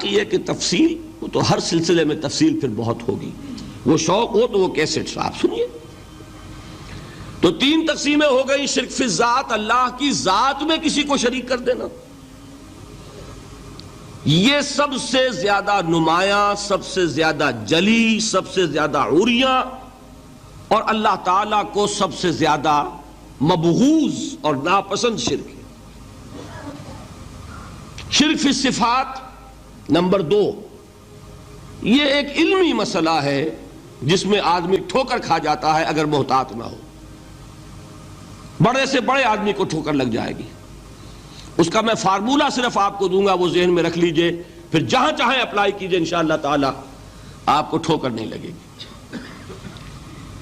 باقی ہے کہ تفصیل وہ تو ہر سلسلے میں تفصیل پھر بہت ہوگی، وہ شوق ہو تو وہ کیسٹ آپ سنیے۔ تو 3 تقسیمیں ہو گئی، شرک فی الذات، اللہ کی ذات میں کسی کو شریک کر دینا، یہ سب سے زیادہ نمایاں، سب سے زیادہ جلی، سب سے زیادہ عریاں، اور اللہ تعالیٰ کو سب سے زیادہ مبغوض اور ناپسند شرک ہے۔ شرک فی الصفات نمبر 2، یہ ایک علمی مسئلہ ہے جس میں آدمی ٹھوکر کھا جاتا ہے اگر محتاط نہ ہو، بڑے سے بڑے آدمی کو ٹھوکر لگ جائے گی۔ اس کا میں فارمولہ صرف آپ کو دوں گا، وہ ذہن میں رکھ لیجئے، پھر جہاں چاہیں اپلائی کیجئے، انشاءاللہ تعالی آپ کو ٹھوکر نہیں لگے گی۔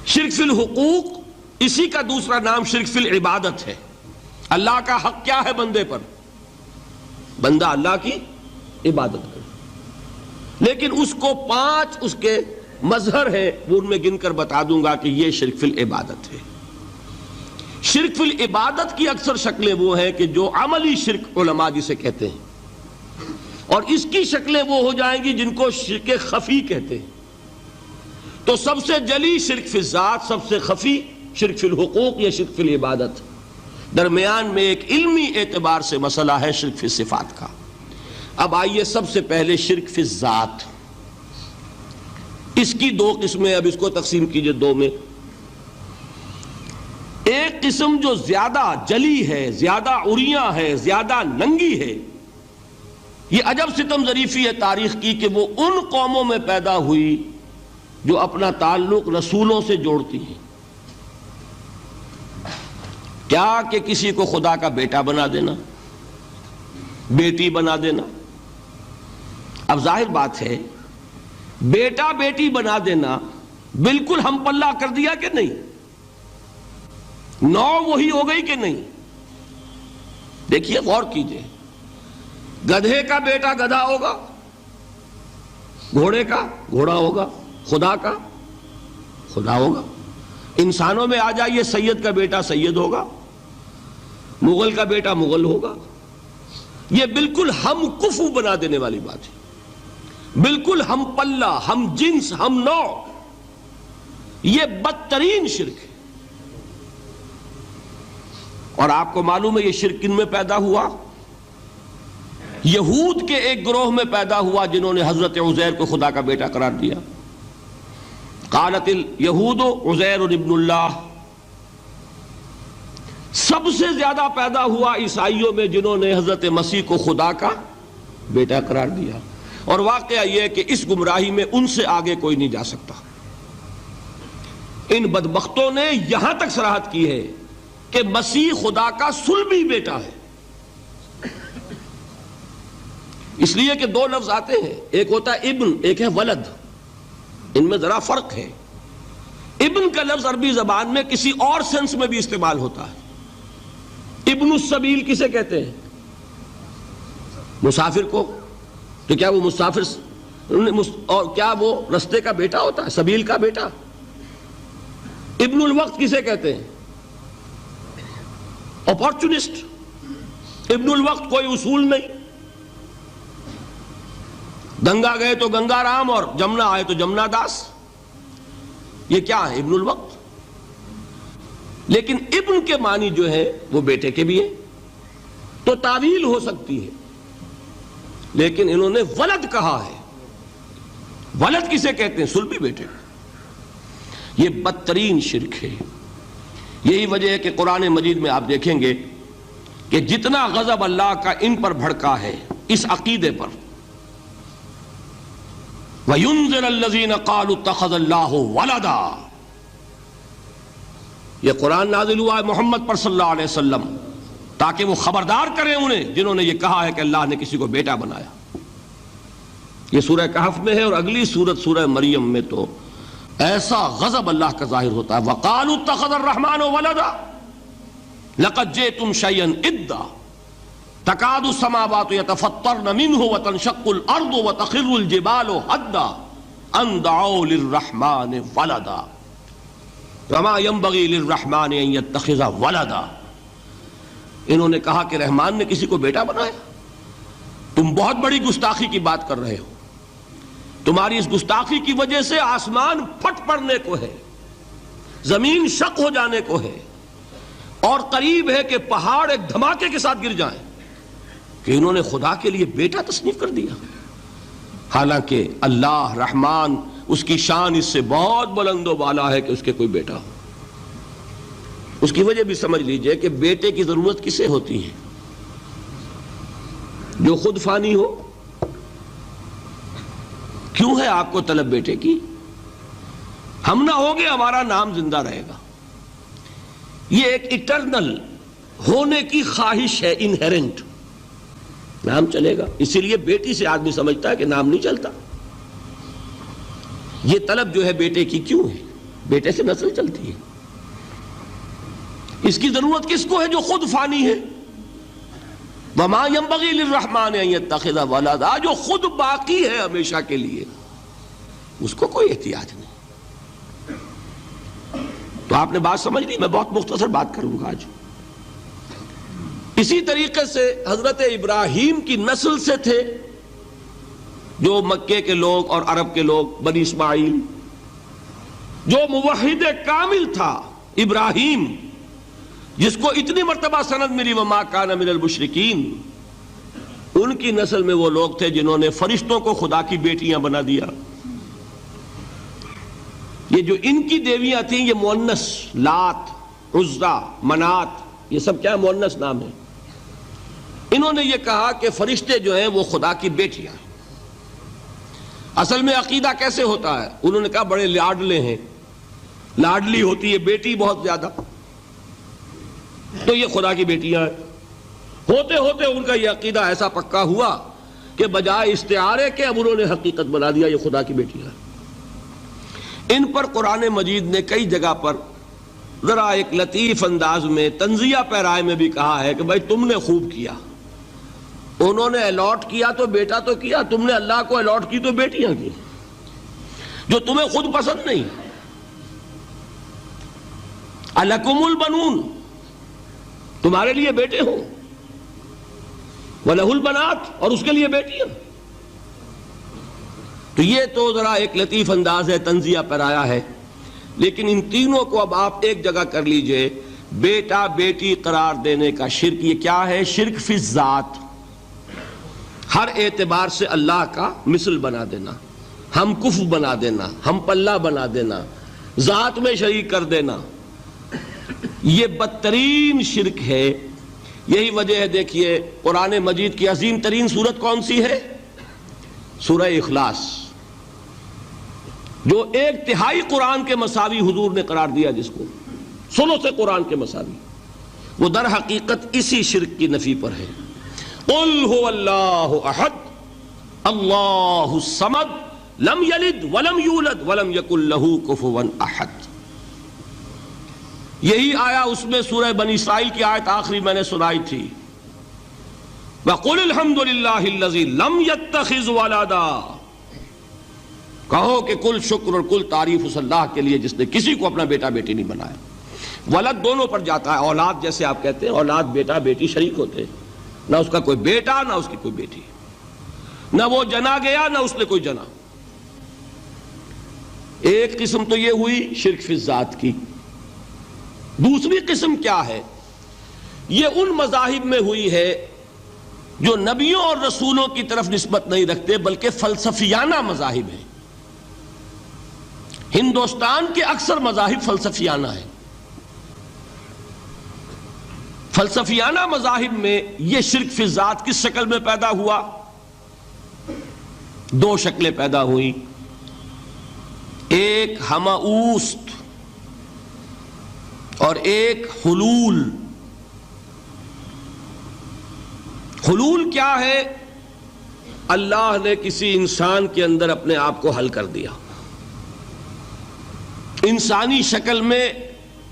شرک فی الحقوق، اسی کا دوسرا نام شرک فی العبادت ہے۔ اللہ کا حق کیا ہے بندے پر؟ بندہ اللہ کی عبادت کرے، لیکن اس کو 5 اس کے مظہر ہیں، وہ ان میں گن کر بتا دوں گا کہ یہ شرک فی العبادت ہے۔ شرک فی العبادت کی اکثر شکلیں وہ ہیں کہ جو عملی شرک علماء جسے کہتے ہیں، اور اس کی شکلیں وہ ہو جائیں گی جن کو شرک خفی کہتے ہیں۔ تو سب سے جلی شرک فی الذات، سب سے خفی شرک فی الحقوق یا شرک فی العبادت، درمیان میں ایک علمی اعتبار سے مسئلہ ہے شرک فی الصفات کا۔ اب آئیے سب سے پہلے شرک فی الذات، اس کی 2 قسمیں، اب اس کو تقسیم کیجئے 2 میں۔ ایک قسم جو زیادہ جلی ہے، زیادہ عریاں ہے، زیادہ ننگی ہے، یہ عجب ستم ظریفی ہے تاریخ کی کہ وہ ان قوموں میں پیدا ہوئی جو اپنا تعلق رسولوں سے جوڑتی ہیں۔ کیا کہ کسی کو خدا کا بیٹا بنا دینا، بیٹی بنا دینا۔ اب ظاہر بات ہے، بیٹا بیٹی بنا دینا بالکل ہم پلہ کر دیا کہ نہیں؟ نو وہی ہو گئی کہ نہیں؟ دیکھیے، غور کیجئے، گدھے کا بیٹا گدھا ہوگا، گھوڑے کا گھوڑا ہوگا، خدا کا خدا ہوگا۔ انسانوں میں آ جائیے، سید کا بیٹا سید ہوگا، مغل کا بیٹا مغل ہوگا۔ یہ بالکل ہم کفو بنا دینے والی بات ہے، بالکل ہم پلہ، ہم جنس، ہم نوع۔ یہ بدترین شرک ہے، اور آپ کو معلوم ہے یہ شرک کن میں پیدا ہوا؟ یہود کے ایک گروہ میں پیدا ہوا جنہوں نے حضرت عزیر کو خدا کا بیٹا قرار دیا۔ قالت الیہود عزیر ابن اللہ۔ سب سے زیادہ پیدا ہوا عیسائیوں میں جنہوں نے حضرت مسیح کو خدا کا بیٹا قرار دیا، اور واقعہ یہ ہے کہ اس گمراہی میں ان سے آگے کوئی نہیں جا سکتا۔ ان بدبختوں نے یہاں تک صراحت کی ہے کہ مسیح خدا کا صلبی بیٹا ہے، اس لیے کہ 2 لفظ آتے ہیں، ایک ہوتا ہے ابن، ایک ہے ولد، ان میں ذرا فرق ہے۔ ابن کا لفظ عربی زبان میں کسی اور سینس میں بھی استعمال ہوتا ہے۔ ابن السبیل کسے کہتے ہیں؟ مسافر کو۔ تو کیا وہ مسافر اور کیا وہ رستے کا بیٹا ہوتا ہے، سبیل کا بیٹا؟ ابن الوقت کسے کہتے ہیں؟ اپارچونسٹ۔ ابن الوقت کوئی اصول نہیں، گنگا گئے تو گنگا رام اور جمنا آئے تو جمنا داس، یہ کیا ہے؟ ابن الوقت۔ لیکن ابن کے معنی جو ہے وہ بیٹے کے بھی ہے، تو تعویل ہو سکتی ہے، لیکن انہوں نے ولد کہا ہے۔ ولد کسے کہتے ہیں؟ صلبی بیٹے۔ یہ بدترین شرک ہے۔ یہی وجہ ہے کہ قرآن مجید میں آپ دیکھیں گے کہ جتنا غضب اللہ کا ان پر بھڑکا ہے اس عقیدے پر، وَيُنذِرَ الَّذِينَ قَالُوا اتَّخَذَ اللَّهُ وَلَدًا، یہ قرآن نازل ہوا ہے محمد پر صلی اللہ علیہ وسلم تاکہ وہ خبردار کریں انہیں جنہوں نے یہ کہا ہے کہ اللہ نے کسی کو بیٹا بنایا۔ یہ سورہ کہف میں ہے، اور اگلی سورت سورہ مریم میں تو ایسا غضب اللہ کا ظاہر ہوتا ہے، وَقَالُوا اتَّخَذَ الرَّحْمَنُ وَلَدًا لَقَدْ جِئْتُمْ شَيْئًا إِدًّا تَكَادُ السَّمَاوَاتُ يَتَفَطَّرْنَ مِنْهُ وَتَنشَقُّ الْأَرْضُ وَتَخِرُّ الْجِبَالُ هَدًّا أَن دَعَوْا لِلرَّحْمَنِ وَلَدًا وَمَا يَنبَغِي لِلرَّحْمَنِ أَن يَتَّخِذَ وَلَدًا۔ انہوں نے کہا کہ رحمان نے کسی کو بیٹا بنایا، تم بہت بڑی گستاخی کی بات کر رہے ہو، تمہاری اس گستاخی کی وجہ سے آسمان پھٹ پڑنے کو ہے، زمین شق ہو جانے کو ہے، اور قریب ہے کہ پہاڑ ایک دھماکے کے ساتھ گر جائیں کہ انہوں نے خدا کے لیے بیٹا تصنیف کر دیا۔ حالانکہ اللہ رحمان، اس کی شان اس سے بہت بلند و بالا ہے کہ اس کے کوئی بیٹا ہو۔ اس کی وجہ بھی سمجھ لیجئے کہ بیٹے کی ضرورت کسے ہوتی ہے؟ جو خود فانی ہو۔ کیوں ہے آپ کو طلب بیٹے کی؟ ہم نہ ہوگے ہمارا نام زندہ رہے گا۔ یہ ایک اٹرنل ہونے کی خواہش ہے، انہیرنٹ، نام چلے گا۔ اسی لیے بیٹی سے آدمی سمجھتا ہے کہ نام نہیں چلتا۔ یہ طلب جو ہے بیٹے کی کیوں ہے؟ بیٹے سے نسل چلتی ہے۔ اس کی ضرورت کس کو ہے؟ جو خود فانی ہے۔ وَمَا يَنبَغِي لِلرَّحْمَنِ أَن يَتَّخِذَ وَلَدًا، جو خود باقی ہے ہمیشہ کے لیے، اس کو کوئی احتیاج نہیں۔ تو آپ نے بات سمجھ لی، میں بہت مختصر بات کروں گا آج۔ اسی طریقے سے حضرت ابراہیم کی نسل سے تھے جو مکے کے لوگ اور عرب کے لوگ، بنی اسماعیل، جو موحد کامل تھا ابراہیم، جس کو اتنی مرتبہ سند ملی وما کان من المشرکین، ان کی نسل میں وہ لوگ تھے جنہوں نے فرشتوں کو خدا کی بیٹیاں بنا دیا۔ یہ جو ان کی دیویاں تھیں یہ مؤنث، لات، عزا، منات، یہ سب کیا مؤنث نام ہے۔ انہوں نے یہ کہا کہ فرشتے جو ہیں وہ خدا کی بیٹیاں ہیں۔ اصل میں عقیدہ کیسے ہوتا ہے؟ انہوں نے کہا بڑے لاڈلے ہیں، لاڈلی ہوتی ہے بیٹی بہت زیادہ، تو یہ خدا کی بیٹیاں ہیں۔ ہوتے ہوتے ان کا یہ عقیدہ ایسا پکا ہوا کہ بجائے استعارے کے اب انہوں نے حقیقت بنا دیا، یہ خدا کی بیٹیاں ہیں۔ ان پر قرآن مجید نے کئی جگہ پر ذرا ایک لطیف انداز میں تنزیہ پیرائے میں بھی کہا ہے کہ بھائی تم نے خوب کیا، انہوں نے الاٹ کیا تو بیٹا تو کیا، تم نے اللہ کو الاٹ کی تو بیٹیاں کی، جو تمہیں خود پسند نہیں۔ الکم البنون، تمہارے لیے بیٹے ہوں، وَلَهُ الْبَنَاتُ، اور اس کے لیے بیٹیاں۔ تو یہ تو ذرا ایک لطیف انداز ہے، تنزیہ پیرایا ہے، لیکن ان تینوں کو اب آپ ایک جگہ کر لیجئے۔ بیٹا بیٹی قرار دینے کا شرک، یہ کیا ہے؟ شرک فی الذات، ہر اعتبار سے اللہ کا مثل بنا دینا، ہم کف بنا دینا، ہم پلہ بنا دینا، ذات میں شریک کر دینا، یہ بدترین شرک ہے۔ یہی وجہ ہے، دیکھیے قرآن مجید کی عظیم ترین سورت کون سی ہے؟ سورہ اخلاص، جو ایک تہائی قرآن کے مساوی حضور نے قرار دیا، جس کو ثلث قرآن کے مساوی، وہ در حقیقت اسی شرک کی نفی پر ہے۔ قل هو اللہ احد اللہ الصمد لم یلد ولم یولد ولم یکن لہ کفوا احد۔ یہی آیا اس میں سورہ بنی اسرائیل کی آیت آخری میں نے سنائی تھی، وَقُلِ الْحَمْدُ لِلَّهِ الَّذِي لَمْ يَتَّخِذْ وَلَدًا، کہو کہ کل شکر اور کل تعریف اس اللہ کے لیے جس نے کسی کو اپنا بیٹا بیٹی نہیں بنایا۔ ولد دونوں پر جاتا ہے، اولاد جیسے آپ کہتے ہیں، اولاد بیٹا بیٹی شریک ہوتے ہیں، نہ اس کا کوئی بیٹا نہ اس کی کوئی بیٹی، نہ وہ جنا گیا نہ اس نے کوئی جنا۔ ایک قسم تو یہ ہوئی شرک فی الذات کی۔ دوسری قسم کیا ہے؟ یہ ان مذاہب میں ہوئی ہے جو نبیوں اور رسولوں کی طرف نسبت نہیں رکھتے بلکہ فلسفیانہ مذاہب ہیں۔ ہندوستان کے اکثر مذاہب فلسفیانہ ہیں۔ فلسفیانہ مذاہب میں یہ شرک فی الذات کس شکل میں پیدا ہوا؟ دو شکلیں پیدا ہوئیں، ایک ہماؤست اور ایک حلول۔ حلول کیا ہے؟ اللہ نے کسی انسان کے اندر اپنے آپ کو حل کر دیا، انسانی شکل میں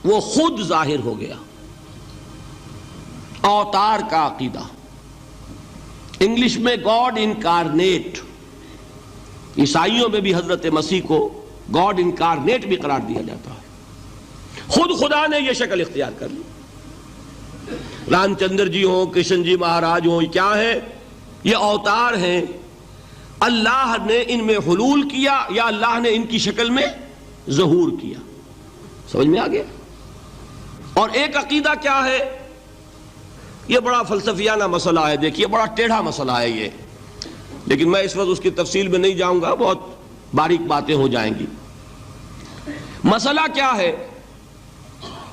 وہ خود ظاہر ہو گیا۔ اوتار کا عقیدہ، انگلش میں گاڈ انکارنیٹ، عیسائیوں میں بھی حضرت مسیح کو گاڈ انکارنیٹ بھی قرار دیا جاتا ہے۔ خود خدا نے یہ شکل اختیار کر لی۔ رام چندر جی ہوں، کرشن جی مہاراج ہوں، کیا ہے؟ یہ اوتار ہیں، اللہ نے ان میں حلول کیا یا اللہ نے ان کی شکل میں ظہور کیا؟ سمجھ میں آ گیا؟ اور ایک عقیدہ کیا ہے؟ یہ بڑا فلسفیانہ مسئلہ ہے، دیکھیے بڑا ٹیڑھا مسئلہ ہے یہ، لیکن میں اس وقت اس کی تفصیل میں نہیں جاؤں گا، بہت باریک باتیں ہو جائیں گی۔ مسئلہ کیا ہے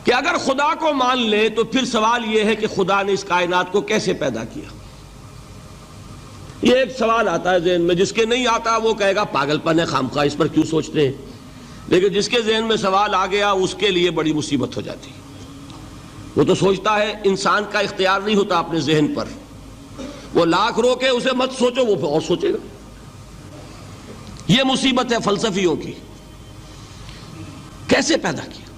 کہ اگر خدا کو مان لے تو پھر سوال یہ ہے کہ خدا نے اس کائنات کو کیسے پیدا کیا؟ یہ ایک سوال آتا ہے ذہن میں، جس کے نہیں آتا وہ کہے گا پاگل پن ہے، خامخواہ اس پر کیوں سوچتے ہیں، لیکن جس کے ذہن میں سوال آ گیا اس کے لیے بڑی مصیبت ہو جاتی ہے۔ وہ تو سوچتا ہے، انسان کا اختیار نہیں ہوتا اپنے ذہن پر، وہ لاکھ روکے اسے مت سوچو، وہ اور سوچے گا۔ یہ مصیبت ہے فلسفیوں کی، کیسے پیدا کیا؟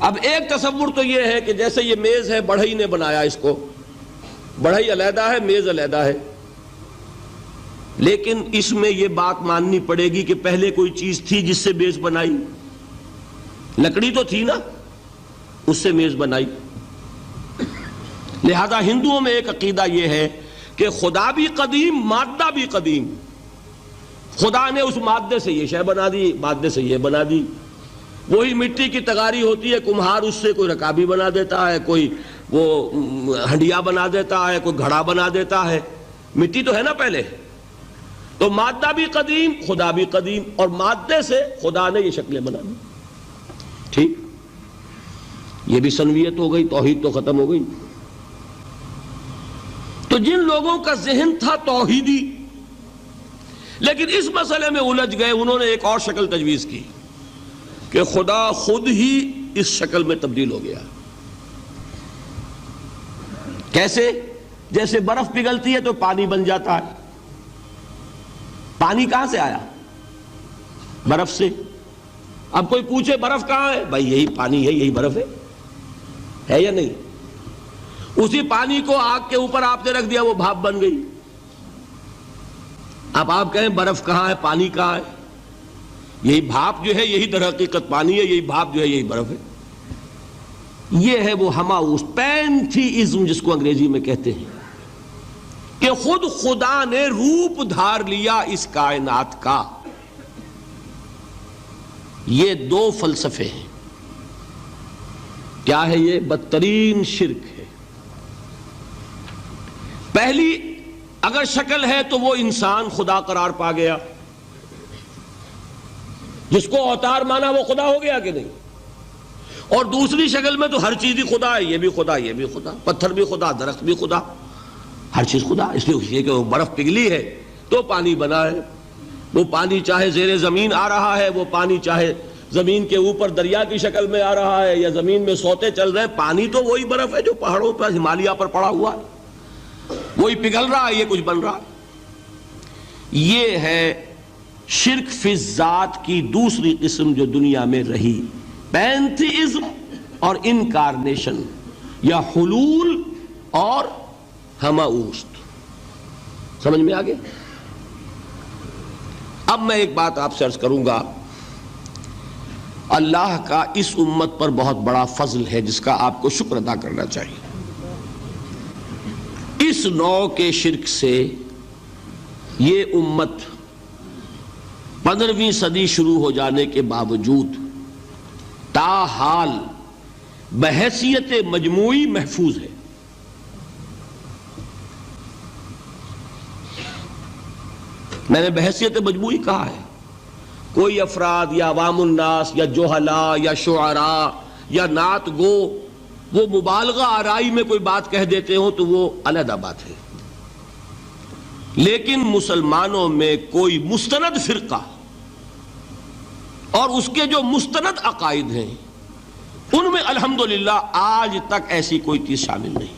اب ایک تصور تو یہ ہے کہ جیسے یہ میز ہے، بڑھئی نے بنایا اس کو، بڑھئی علیحدہ ہے، میز علیحدہ ہے، لیکن اس میں یہ بات ماننی پڑے گی کہ پہلے کوئی چیز تھی جس سے میز بنائی، لکڑی تو تھی نا، اس سے میز بنائی۔ لہذا ہندوؤں میں ایک عقیدہ یہ ہے کہ خدا بھی قدیم، مادہ بھی قدیم، خدا نے اس مادے سے یہ شے بنا دی، مادے سے یہ بنا دی۔ وہی مٹی کی تغاری ہوتی ہے، کمہار اس سے کوئی رکابی بنا دیتا ہے، کوئی وہ ہنڈیا بنا دیتا ہے، کوئی گھڑا بنا دیتا ہے، مٹی تو ہے نا پہلے۔ تو مادہ بھی قدیم، خدا بھی قدیم، اور مادے سے خدا نے یہ شکلیں بنا دی۔ ٹھیک، یہ بھی سنویت ہو گئی، توحید تو ختم ہو گئی۔ تو جن لوگوں کا ذہن تھا توحیدی لیکن اس مسئلے میں الجھ گئے، انہوں نے ایک اور شکل تجویز کی کہ خدا خود ہی اس شکل میں تبدیل ہو گیا۔ کیسے؟ جیسے برف پگھلتی ہے تو پانی بن جاتا ہے۔ پانی کہاں سے آیا؟ برف سے۔ اب کوئی پوچھے برف کہاں ہے؟ بھائی یہی پانی ہے، یہی برف ہے یا نہیں؟ اسی پانی کو آگ کے اوپر آپ نے رکھ دیا، وہ بھاپ بن گئی۔ اب آپ کہیں برف کہاں ہے، پانی کہاں ہے؟ یہی بھاپ جو ہے یہی در حقیقت پانی ہے، یہی بھاپ جو ہے یہی برف ہے۔ یہ ہے وہ ہماؤس پینتھیزم جس کو انگریزی میں کہتے ہیں، کہ خود خدا نے روپ دھار لیا اس کائنات کا۔ یہ دو فلسفے ہیں۔ کیا ہے یہ؟ بدترین شرک ہے۔ پہلی اگر شکل ہے تو وہ انسان خدا قرار پا گیا، جس کو اوتار مانا وہ خدا ہو گیا کہ نہیں؟ اور دوسری شکل میں تو ہر چیز ہی خدا ہے، یہ بھی خدا، یہ بھی خدا، پتھر بھی خدا، درخت بھی خدا، ہر چیز خدا۔ اس لیے کہ وہ برف پگھلی ہے تو پانی بنا ہے، وہ پانی چاہے زیر زمین آ رہا ہے، وہ پانی چاہے زمین کے اوپر دریا کی شکل میں آ رہا ہے یا زمین میں سوتے چل رہے ہیں، پانی تو وہی برف ہے جو پہاڑوں پر ہمالیہ پر پڑا ہوا ہے، وہی پگھل رہا ہے، یہ کچھ بن رہا ہے۔ یہ ہے شرک فی الذات کی دوسری قسم جو دنیا میں رہی، پینتھیزم اور انکارنیشن، یا حلول اور ہماوست۔ سمجھ میں آگے؟ اب میں ایک بات آپ سے عرض کروں گا، اللہ کا اس امت پر بہت بڑا فضل ہے جس کا آپ کو شکر ادا کرنا چاہیے۔ اس نوع کے شرک سے یہ امت 15ویں صدی شروع ہو جانے کے باوجود تاحال بحیثیت مجموعی محفوظ ہے۔ میں نے بحیثیت مجموعی کہا ہے، کوئی افراد یا عوام الناس یا جوہلا یا شعراء یا نعت گو وہ مبالغہ آرائی میں کوئی بات کہہ دیتے ہوں تو وہ علیحدہ بات ہے، لیکن مسلمانوں میں کوئی مستند فرقہ اور اس کے جو مستند عقائد ہیں ان میں الحمدللہ آج تک ایسی کوئی چیز شامل نہیں۔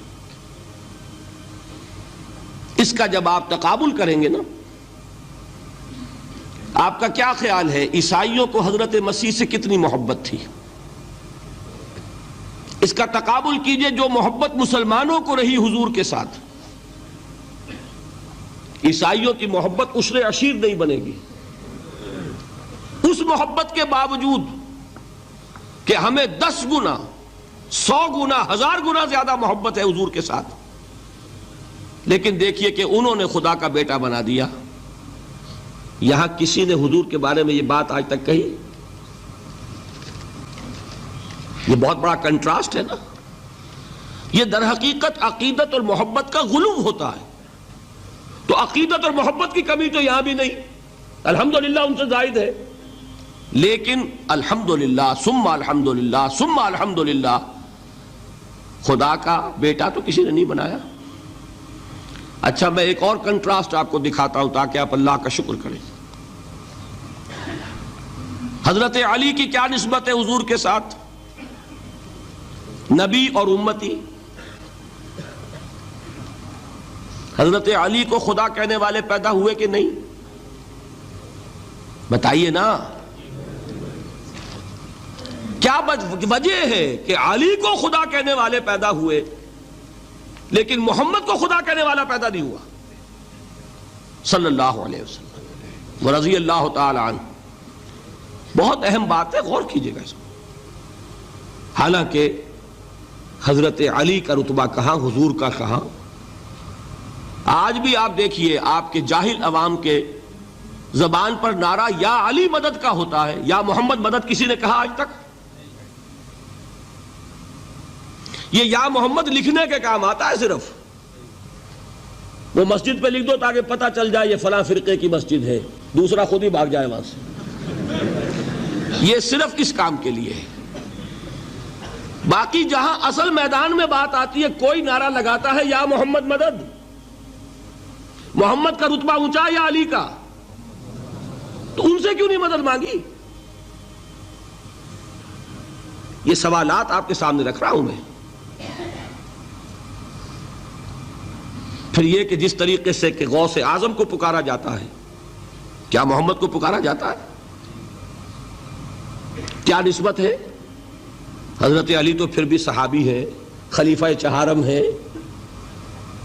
اس کا جب آپ تقابل کریں گے نا، آپ کا کیا خیال ہے عیسائیوں کو حضرت مسیح سے کتنی محبت تھی؟ اس کا تقابل کیجئے جو محبت مسلمانوں کو رہی حضور کے ساتھ، عیسائیوں کی محبت عشر عشیر نہیں بنے گی۔ اس محبت کے باوجود کہ ہمیں 10 گنا 100 گنا 1000 گنا زیادہ محبت ہے حضور کے ساتھ، لیکن دیکھیے کہ انہوں نے خدا کا بیٹا بنا دیا. یہاں کسی نے حضور کے بارے میں یہ بات آج تک کہی؟ یہ بہت بڑا کنٹراسٹ ہے نا. یہ در حقیقت عقیدت اور محبت کا غلو ہوتا ہے. تو عقیدت اور محبت کی کمی تو یہاں بھی نہیں، الحمدللہ ان سے زائد ہے. لیکن الحمدللہ ثم الحمدللہ ثم الحمدللہ، خدا کا بیٹا تو کسی نے نہیں بنایا. اچھا میں ایک اور کنٹراسٹ آپ کو دکھاتا ہوں تاکہ آپ اللہ کا شکر کریں. حضرت علی کی کیا نسبت ہے حضور کے ساتھ؟ نبی اور امتی. حضرت علی کو خدا کہنے والے پیدا ہوئے کہ نہیں؟ بتائیے نا. کیا وجہ ہے کہ علی کو خدا کہنے والے پیدا ہوئے لیکن محمد کو خدا کہنے والا پیدا نہیں ہوا صلی اللہ علیہ وسلم ورضی اللہ تعالی عنہ؟ بہت اہم بات ہے، غور کیجئے گا اس میں. حالانکہ حضرت علی کا رتبہ کہاں، حضور کا کہاں. آج بھی آپ دیکھیے آپ کے جاہل عوام کے زبان پر نعرہ یا علی مدد کا ہوتا ہے، یا محمد مدد کسی نے کہا آج تک؟ یہ یا محمد لکھنے کے کام آتا ہے صرف. وہ مسجد پہ لکھ دو تاکہ پتہ چل جائے یہ فلاں فرقے کی مسجد ہے، دوسرا خود ہی بھاگ جائے وہاں سے. یہ صرف کس کام کے لیے ہے؟ باقی جہاں اصل میدان میں بات آتی ہے کوئی نعرہ لگاتا ہے یا محمد مدد. محمد کا رتبہ اونچا یا علی کا؟ تو ان سے کیوں نہیں مدد مانگی؟ یہ سوالات آپ کے سامنے رکھ رہا ہوں میں. پھر یہ کہ جس طریقے سے کہ غوث اعظم کو پکارا جاتا ہے، کیا محمد کو پکارا جاتا ہے؟ کیا نسبت ہے؟ حضرت علی تو پھر بھی صحابی ہے، خلیفہ چہارم ہے،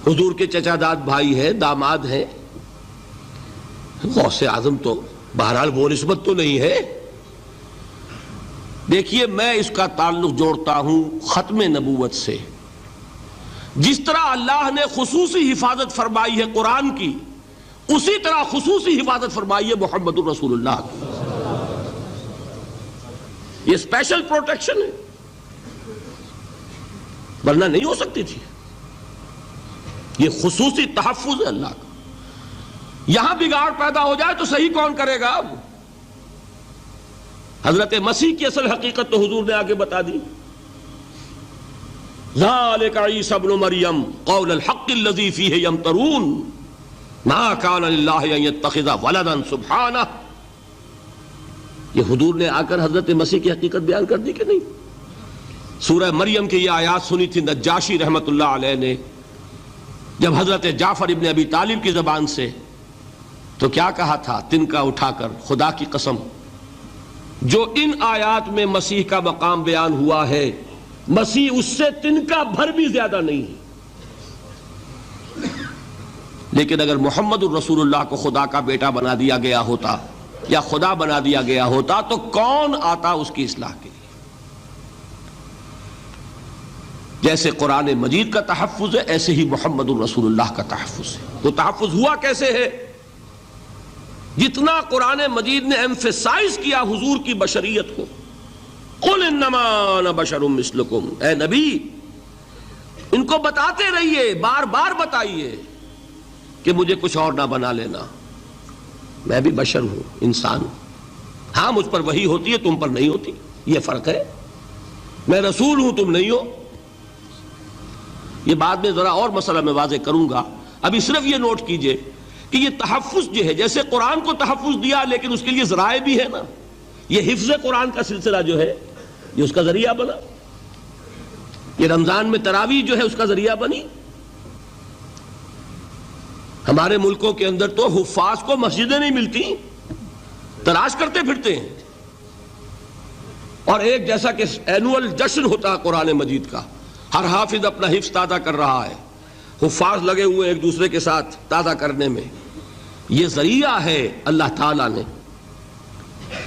حضور کے چچا داد بھائی ہے، داماد ہے. غوث اعظم تو بہرحال وہ نسبت تو نہیں ہے. دیکھیے میں اس کا تعلق جوڑتا ہوں ختم نبوت سے. جس طرح اللہ نے خصوصی حفاظت فرمائی ہے قرآن کی، اسی طرح خصوصی حفاظت فرمائی ہے محمد الرسول اللہ کی. یہ اسپیشل پروٹیکشن ہے، ورنہ نہیں ہو سکتی تھی. یہ خصوصی تحفظ ہے اللہ کا. یہاں بگاڑ پیدا ہو جائے تو صحیح کون کرے گا؟ اب حضرت مسیح کی اصل حقیقت تو حضور نے آگے بتا دی. ذالک عیسی ابن مریم قول الحق الذی فیہ یمترون ما کان للہ ان یتخذ ولدا سبحانہ. یہ حضور نے آ کر حضرت مسیح کی حقیقت بیان کر دی کہ نہیں؟ سورہ مریم کی یہ آیات سنی تھی نجاشی رحمت اللہ علیہ نے جب حضرت جعفر ابن ابی طالب کی زبان سے، تو کیا کہا تھا تنکا اٹھا کر، خدا کی قسم جو ان آیات میں مسیح کا مقام بیان ہوا ہے، مسیح اس سے تنکا بھر بھی زیادہ نہیں ہے. لیکن اگر محمد الرسول اللہ کو خدا کا بیٹا بنا دیا گیا ہوتا یا خدا بنا دیا گیا ہوتا تو کون آتا اس کی اصلاح کے لیے؟ جیسے قرآن مجید کا تحفظ ہے ایسے ہی محمد الرسول اللہ کا تحفظ ہے. وہ تحفظ ہوا کیسے ہے؟ جتنا قرآن مجید نے ایمفیسائز کیا حضور کی بشریت کو، قل انما انا بشر مثلکم، اے نبی ان کو بتاتے رہیے، بار بار بتائیے کہ مجھے کچھ اور نہ بنا لینا، میں بھی بشر ہوں، انسان ہوں. ہاں مجھ پر وحی ہوتی ہے، تم پر نہیں ہوتی، یہ فرق ہے. میں رسول ہوں، تم نہیں ہو. یہ بعد میں ذرا اور مسئلہ میں واضح کروں گا. ابھی صرف یہ نوٹ کیجئے کہ یہ تحفظ جو ہے، جیسے قرآن کو تحفظ دیا لیکن اس کے لیے ذرائع بھی ہے نا. یہ حفظ قرآن کا سلسلہ جو ہے یہ اس کا ذریعہ بنا. یہ رمضان میں تراویح جو ہے اس کا ذریعہ بنی. ہمارے ملکوں کے اندر تو حفاظ کو مسجدیں نہیں ملتی، تلاش کرتے پھرتے ہیں. اور ایک جیسا کہ اینول جشن ہوتا ہے قرآن مجید کا، ہر حافظ اپنا حفظ تازہ کر رہا ہے، حفاظ لگے ہوئے ایک دوسرے کے ساتھ تازہ کرنے میں. یہ ذریعہ ہے اللہ تعالیٰ نے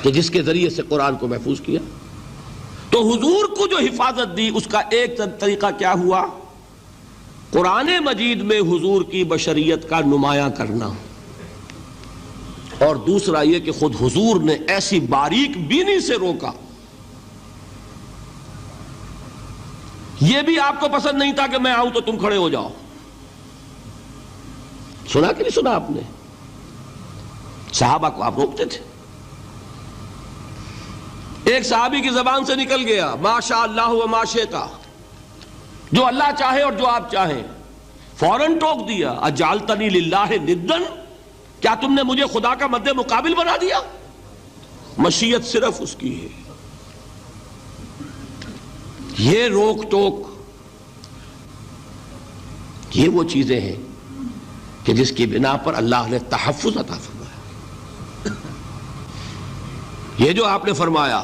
کہ جس کے ذریعے سے قرآن کو محفوظ کیا. تو حضور کو جو حفاظت دی اس کا ایک طریقہ کیا ہوا قرآن مجید میں حضور کی بشریت کا نمایاں کرنا، اور دوسرا یہ کہ خود حضور نے ایسی باریک بینی سے روکا. یہ بھی آپ کو پسند نہیں تھا کہ میں آؤں تو تم کھڑے ہو جاؤ. سنا کہ نہیں سنا آپ نے؟ صحابہ کو آپ روکتے تھے. ایک صحابی کی زبان سے نکل گیا ما شاء اللہ و ما شئت، جو اللہ چاہے اور جو آپ چاہیں. فوراً ٹوک دیا اجعلتنی للہ ندن، کیا تم نے مجھے خدا کا مد مقابل بنا دیا؟ مشیت صرف اس کی ہے. یہ روک ٹوک، یہ وہ چیزیں ہیں کہ جس کی بنا پر اللہ نے تحفظ عطا فرمایا. یہ جو آپ نے فرمایا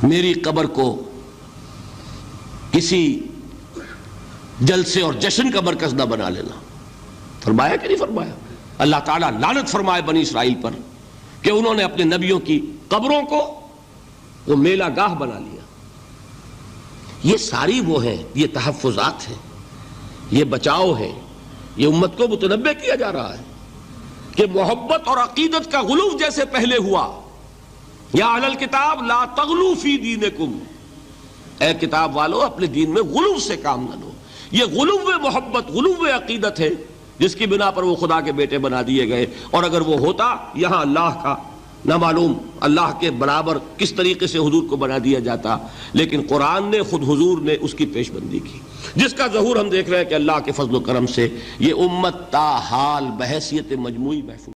میری قبر کو کسی جلسے اور جشن کا مرکز نہ بنا لینا، فرمایا کہ نہیں فرمایا؟ اللہ تعالیٰ لعنت فرمائے بنی اسرائیل پر کہ انہوں نے اپنے نبیوں کی قبروں کو وہ میلہ گاہ بنا لیا. یہ ساری وہ ہیں، یہ تحفظات ہیں، یہ بچاؤ ہے. یہ امت کو متنبہ کیا جا رہا ہے کہ محبت اور عقیدت کا غلو جیسے پہلے ہوا، یا اہل الکتاب لا تغلو فی دینکم، اے کتاب والو اپنے دین میں غلو سے کام نہ لو. یہ غلو محبت، غلو عقیدت ہے جس کی بنا پر وہ خدا کے بیٹے بنا دیے گئے. اور اگر وہ ہوتا یہاں اللہ کا نہ معلوم اللہ کے برابر کس طریقے سے حضور کو بنا دیا جاتا. لیکن قرآن نے، خود حضور نے اس کی پیش بندی کی، جس کا ظہور ہم دیکھ رہے ہیں کہ اللہ کے فضل و کرم سے یہ امت تا حال بحیثیت مجموعی محفوظ